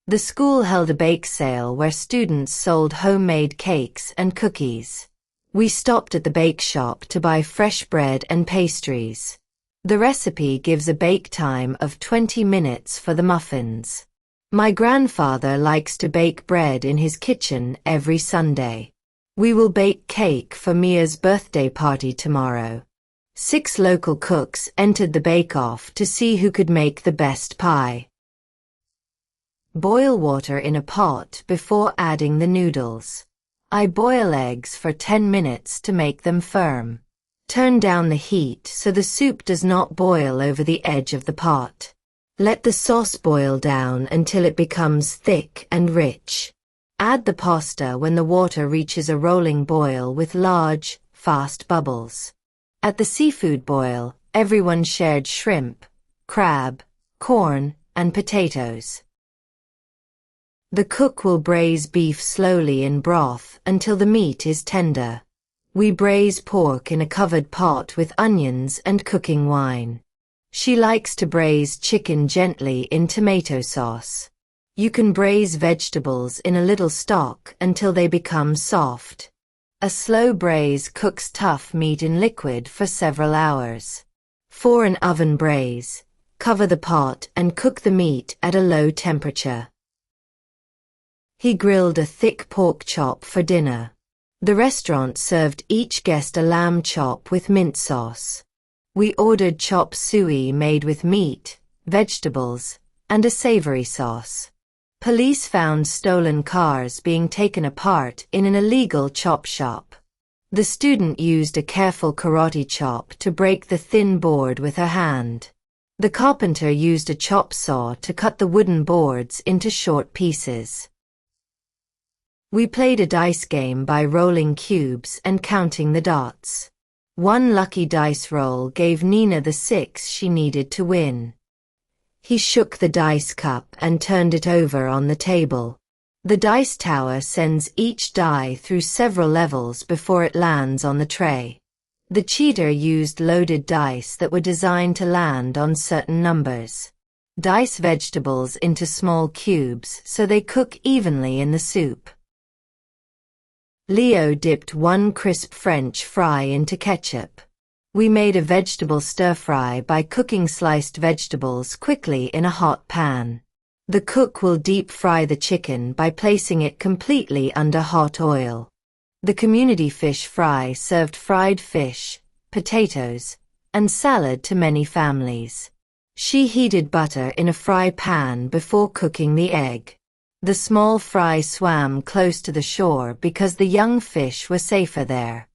The school held a bake sale where students sold homemade cakes and cookies. We stopped at the bake shop to buy fresh bread and pastries. The recipe gives a bake time of 20 minutes for the muffins. My grandfather likes to bake bread in his kitchen every Sunday. We will bake cake for Mia's birthday party tomorrow. 6 local cooks entered the bake-off to see who could make the best pie. Boil water in a pot before adding the noodles. I boil eggs for 10 minutes to make them firm. Turn down the heat so the soup does not boil over the edge of the pot. Let the sauce boil down until it becomes thick and rich. Add the pasta when the water reaches a rolling boil with large, fast bubbles. At the seafood boil, everyone shared shrimp, crab, corn, and potatoes. The cook will braise beef slowly in broth until the meat is tender. We braise pork in a covered pot with onions and cooking wine. She likes to braise chicken gently in tomato sauce. You can braise vegetables in a little stock until they become soft. A slow braise cooks tough meat in liquid for several hours. For an oven braise, cover the pot and cook the meat at a low temperature. He grilled a thick pork chop for dinner. The restaurant served each guest a lamb chop with mint sauce. We ordered chop suey made with meat, vegetables, and a savory sauce. Police found stolen cars being taken apart in an illegal chop shop. The student used a careful karate chop to break the thin board with her hand. The carpenter used a chop saw to cut the wooden boards into short pieces. We played a dice game by rolling cubes and counting the dots. One lucky dice roll gave Nina the 6 she needed to win. He shook the dice cup and turned it over on the table. The dice tower sends each die through several levels before it lands on the tray. The cheater used loaded dice that were designed to land on certain numbers. Dice vegetables into small cubes so they cook evenly in the soup. Leo dipped 1 crisp French fry into ketchup. We made a vegetable stir-fry by cooking sliced vegetables quickly in a hot pan. The cook will deep fry the chicken by placing it completely under hot oil. The community fish fry served fried fish, potatoes, and salad to many families. She heated butter in a fry pan before cooking the egg. The small fry swam close to the shore because the young fish were safer there.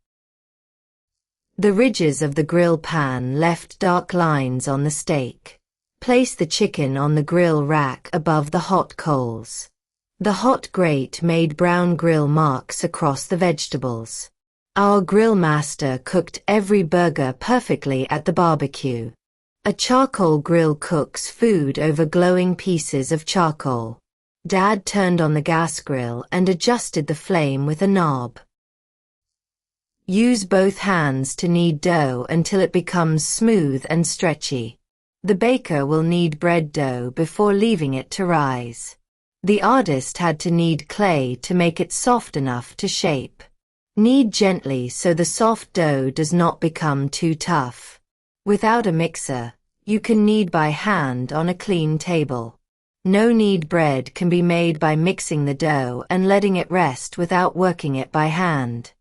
The ridges of the grill pan left dark lines on the steak. Place the chicken on the grill rack above the hot coals. The hot grate made brown grill marks across the vegetables. Our grill master cooked every burger perfectly at the barbecue. A charcoal grill cooks food over glowing pieces of charcoal. Dad turned on the gas grill and adjusted the flame with a knob. Use both hands to knead dough until it becomes smooth and stretchy. The baker will knead bread dough before leaving it to rise. The artist had to knead clay to make it soft enough to shape. Knead gently so the soft dough does not become too tough. Without a mixer, you can knead by hand on a clean table. No knead bread can be made by mixing the dough and letting it rest without working it by hand.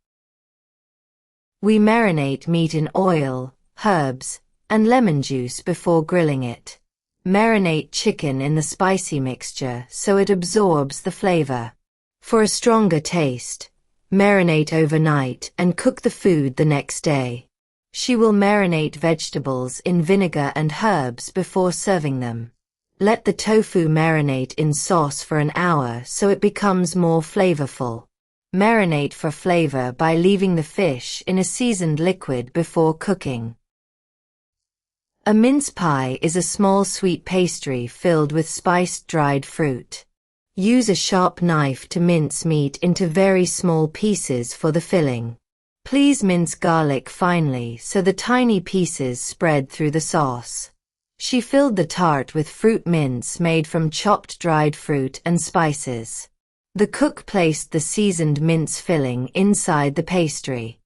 We marinate meat in oil, herbs, and lemon juice before grilling it. Marinate chicken in the spicy mixture so it absorbs the flavor. For a stronger taste, marinate overnight and cook the food the next day. She will marinate vegetables in vinegar and herbs before serving them. Let the tofu marinate in sauce for an hour so it becomes more flavorful. Marinate for flavor by leaving the fish in a seasoned liquid before cooking. A mince pie is a small sweet pastry filled with spiced dried fruit. Use a sharp knife to mince meat into very small pieces for the filling. Please mince garlic finely so the tiny pieces spread through the sauce. She filled the tart with fruit mince made from chopped dried fruit and spices. The cook placed the seasoned mince filling inside the pastry.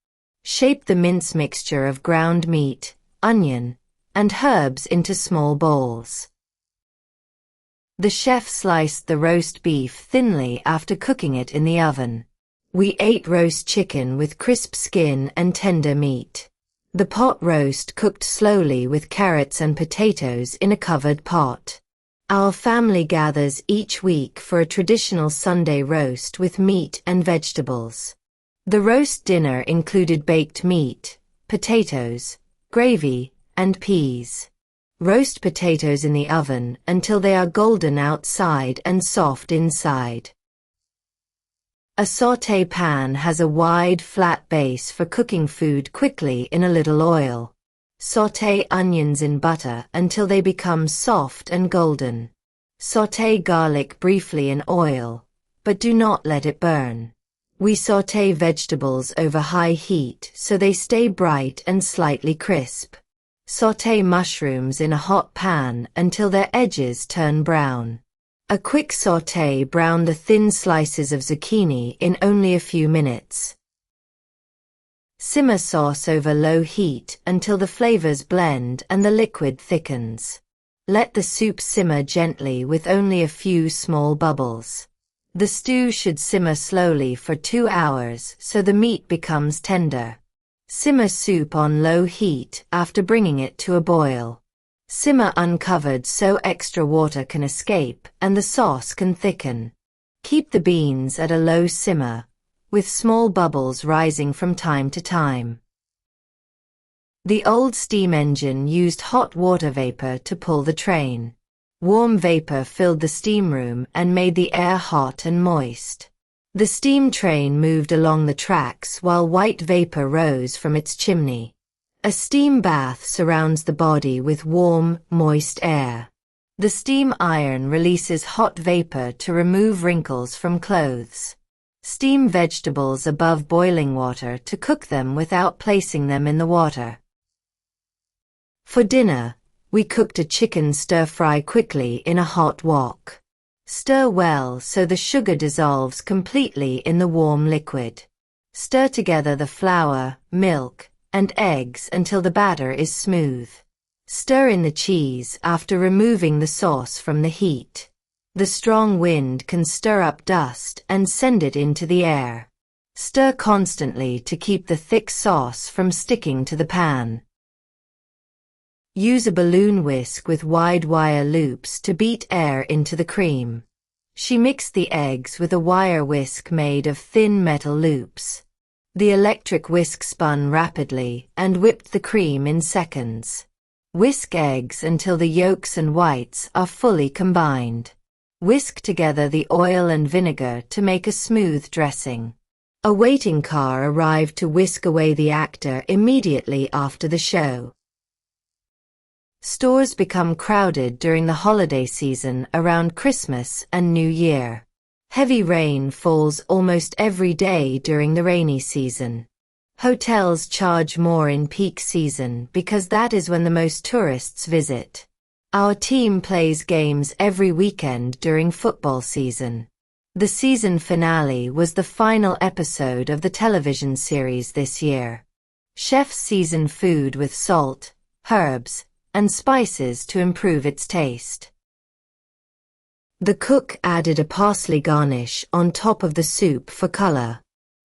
Shape the mince mixture of ground meat, onion, and herbs into small bowls. The chef sliced the roast beef thinly after cooking it in the oven. We ate roast chicken with crisp skin and tender meat. The pot roast cooked slowly with carrots and potatoes in a covered pot. Our family gathers each week for a traditional Sunday roast with meat and vegetables. The roast dinner included baked meat, potatoes, gravy, and peas. Roast potatoes in the oven until they are golden outside and soft inside. A sauté pan has a wide, flat base for cooking food quickly in a little oil. Sauté onions in butter until they become soft and golden. Sauté garlic briefly in oil, but do not let it burn. We sauté vegetables over high heat so they stay bright and slightly crisp. Sauté mushrooms in a hot pan until their edges turn brown. A quick sauté brown the thin slices of zucchini in only a few minutes. Simmer sauce over low heat until the flavors blend and the liquid thickens. Let the soup simmer gently with only a few small bubbles. The stew should simmer slowly for 2 hours so the meat becomes tender. Simmer soup on low heat after bringing it to a boil. Simmer uncovered so extra water can escape and the sauce can thicken. Keep the beans at a low simmer, with small bubbles rising from time to time. The old steam engine used hot water vapor to pull the train. Warm vapor filled the steam room and made the air hot and moist. The steam train moved along the tracks while white vapor rose from its chimney. A steam bath surrounds the body with warm, moist air. The steam iron releases hot vapor to remove wrinkles from clothes. Steam vegetables above boiling water to cook them without placing them in the water. For dinner, we cooked a chicken stir-fry quickly in a hot wok. Stir well so the sugar dissolves completely in the warm liquid. Stir together the flour, milk, and eggs until the batter is smooth. Stir in the cheese after removing the sauce from the heat. The strong wind can stir up dust and send it into the air. Stir constantly to keep the thick sauce from sticking to the pan. Use a balloon whisk with wide wire loops to beat air into the cream. She mixed the eggs with a wire whisk made of thin metal loops. The electric whisk spun rapidly and whipped the cream in seconds. Whisk eggs until the yolks and whites are fully combined. Whisk together the oil and vinegar to make a smooth dressing. A waiting car arrived to whisk away the actor immediately after the show. Stores become crowded during the holiday season around Christmas and New Year. Heavy rain falls almost every day during the rainy season. Hotels charge more in peak season because that is when the most tourists visit. Our team plays games every weekend during football season. The season finale was the final episode of the television series this year. Chefs season food with salt, herbs, and spices to improve its taste. The cook added a parsley garnish on top of the soup for color.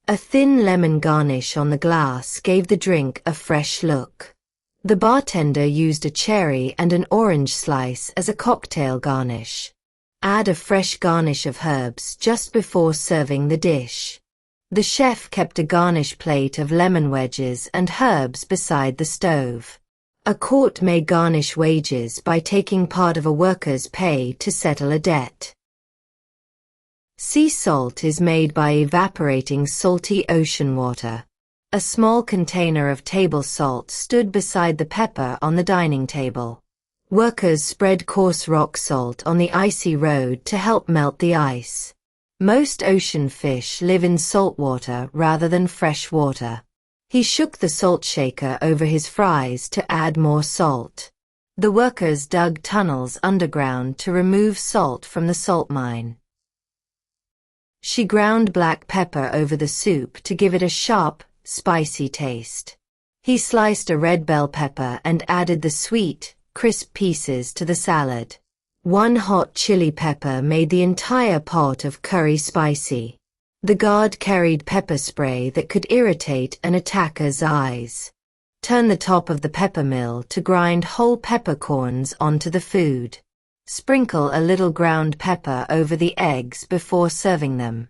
A thin lemon garnish on the glass gave the drink a fresh look. The bartender used a cherry and an orange slice as a cocktail garnish. Add a fresh garnish of herbs just before serving the dish. The chef kept a garnish plate of lemon wedges and herbs beside the stove. A court may garnish wages by taking part of a worker's pay to settle a debt. Sea salt is made by evaporating salty ocean water. A small container of table salt stood beside the pepper on the dining table. Workers spread coarse rock salt on the icy road to help melt the ice. Most ocean fish live in salt water rather than fresh water. He shook the salt shaker over his fries to add more salt. The workers dug tunnels underground to remove salt from the salt mine. She ground black pepper over the soup to give it a sharp, spicy taste. He sliced a red bell pepper and added the sweet, crisp pieces to the salad. One hot chili pepper made the entire pot of curry spicy. The guard carried pepper spray that could irritate an attacker's eyes. Turn the top of the pepper mill to grind whole peppercorns onto the food. Sprinkle a little ground pepper over the eggs before serving them.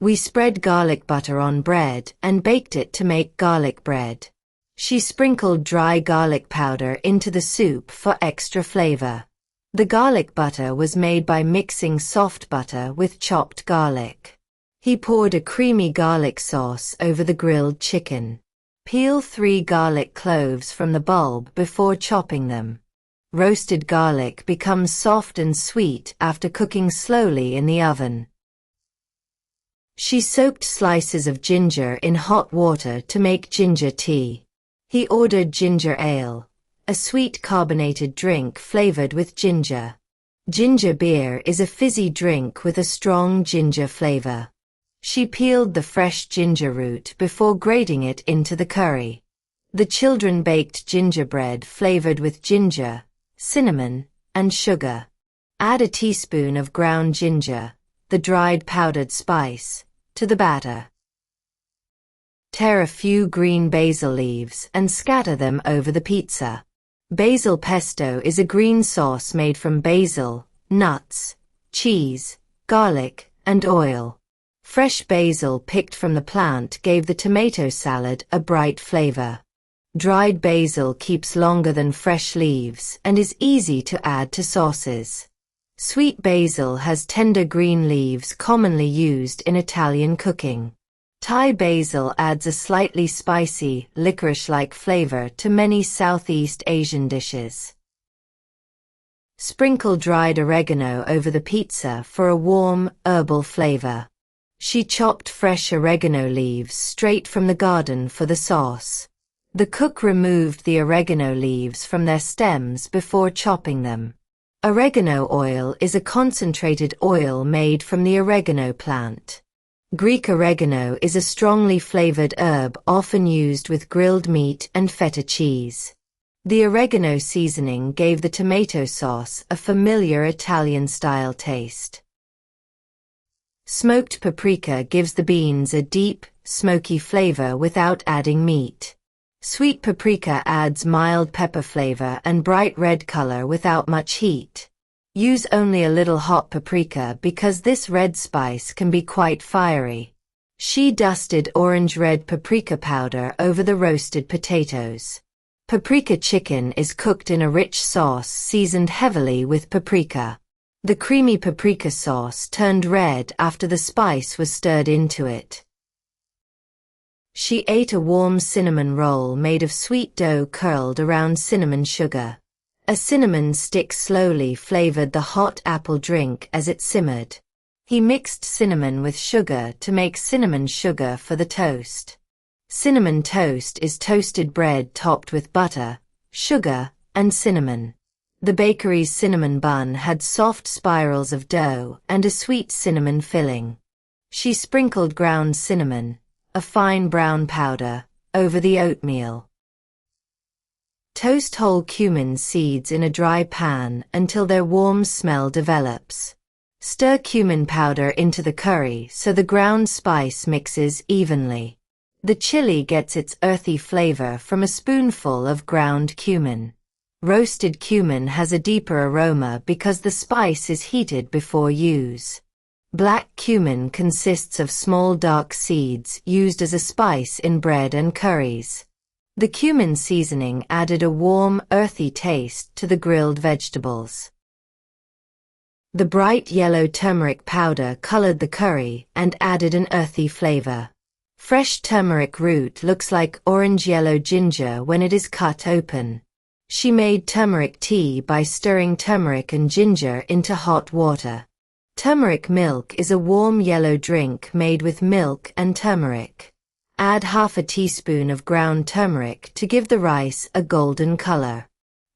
We spread garlic butter on bread and baked it to make garlic bread. She sprinkled dry garlic powder into the soup for extra flavor. The garlic butter was made by mixing soft butter with chopped garlic. He poured a creamy garlic sauce over the grilled chicken. Peel 3 garlic cloves from the bulb before chopping them. Roasted garlic becomes soft and sweet after cooking slowly in the oven. She soaked slices of ginger in hot water to make ginger tea. He ordered ginger ale, a sweet carbonated drink flavored with ginger. Ginger beer is a fizzy drink with a strong ginger flavor. She peeled the fresh ginger root before grating it into the curry. The children baked gingerbread flavored with ginger, cinnamon, and sugar. Add a teaspoon of ground ginger, the dried powdered spice, to the batter. Tear a few green basil leaves and scatter them over the pizza. Basil pesto is a green sauce made from basil, nuts, cheese, garlic, and oil. Fresh basil picked from the plant gave the tomato salad a bright flavor. Dried basil keeps longer than fresh leaves and is easy to add to sauces. Sweet basil has tender green leaves commonly used in Italian cooking. Thai basil adds a slightly spicy, licorice-like flavor to many Southeast Asian dishes. Sprinkle dried oregano over the pizza for a warm, herbal flavor. She chopped fresh oregano leaves straight from the garden for the sauce. The cook removed the oregano leaves from their stems before chopping them. Oregano oil is a concentrated oil made from the oregano plant. Greek oregano is a strongly flavored herb often used with grilled meat and feta cheese. The oregano seasoning gave the tomato sauce a familiar Italian-style taste. Smoked paprika gives the beans a deep, smoky flavor without adding meat. Sweet paprika adds mild pepper flavor and bright red color without much heat. Use only a little hot paprika because this red spice can be quite fiery. She dusted orange-red paprika powder over the roasted potatoes. Paprika chicken is cooked in a rich sauce seasoned heavily with paprika. The creamy paprika sauce turned red after the spice was stirred into it. She ate a warm cinnamon roll made of sweet dough curled around cinnamon sugar. A cinnamon stick slowly flavored the hot apple drink as it simmered. He mixed cinnamon with sugar to make cinnamon sugar for the toast. Cinnamon toast is toasted bread topped with butter, sugar, and cinnamon. The bakery's cinnamon bun had soft spirals of dough and a sweet cinnamon filling. She sprinkled ground cinnamon, a fine brown powder, over the oatmeal. Toast whole cumin seeds in a dry pan until their warm smell develops. Stir cumin powder into the curry so the ground spice mixes evenly. The chili gets its earthy flavor from a spoonful of ground cumin. Roasted cumin has a deeper aroma because the spice is heated before use. Black cumin consists of small dark seeds used as a spice in bread and curries. The cumin seasoning added a warm, earthy taste to the grilled vegetables. The bright yellow turmeric powder colored the curry and added an earthy flavor. Fresh turmeric root looks like orange-yellow ginger when it is cut open. She made turmeric tea by stirring turmeric and ginger into hot water. Turmeric milk is a warm yellow drink made with milk and turmeric. Add half a teaspoon of ground turmeric to give the rice a golden color.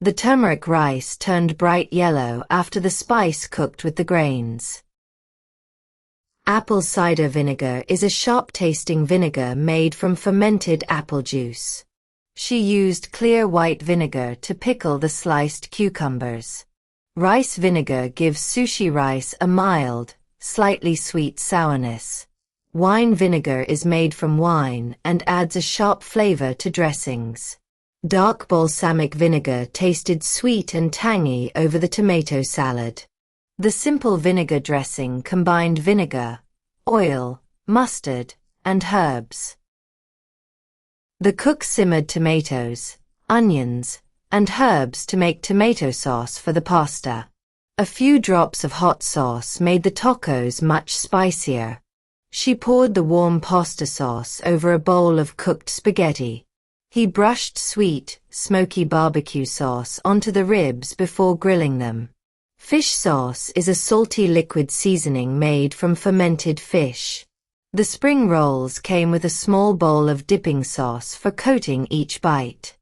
The turmeric rice turned bright yellow after the spice cooked with the grains. Apple cider vinegar is a sharp-tasting vinegar made from fermented apple juice. She used clear white vinegar to pickle the sliced cucumbers. Rice vinegar gives sushi rice a mild, slightly sweet sourness. Wine vinegar is made from wine and adds a sharp flavor to dressings. Dark balsamic vinegar tasted sweet and tangy over the tomato salad. The simple vinegar dressing combined vinegar, oil, mustard, and herbs. The cook simmered tomatoes, onions, and herbs to make tomato sauce for the pasta. A few drops of hot sauce made the tacos much spicier. She poured the warm pasta sauce over a bowl of cooked spaghetti. He brushed sweet, smoky barbecue sauce onto the ribs before grilling them. Fish sauce is a salty liquid seasoning made from fermented fish. The spring rolls came with a small bowl of dipping sauce for coating each bite.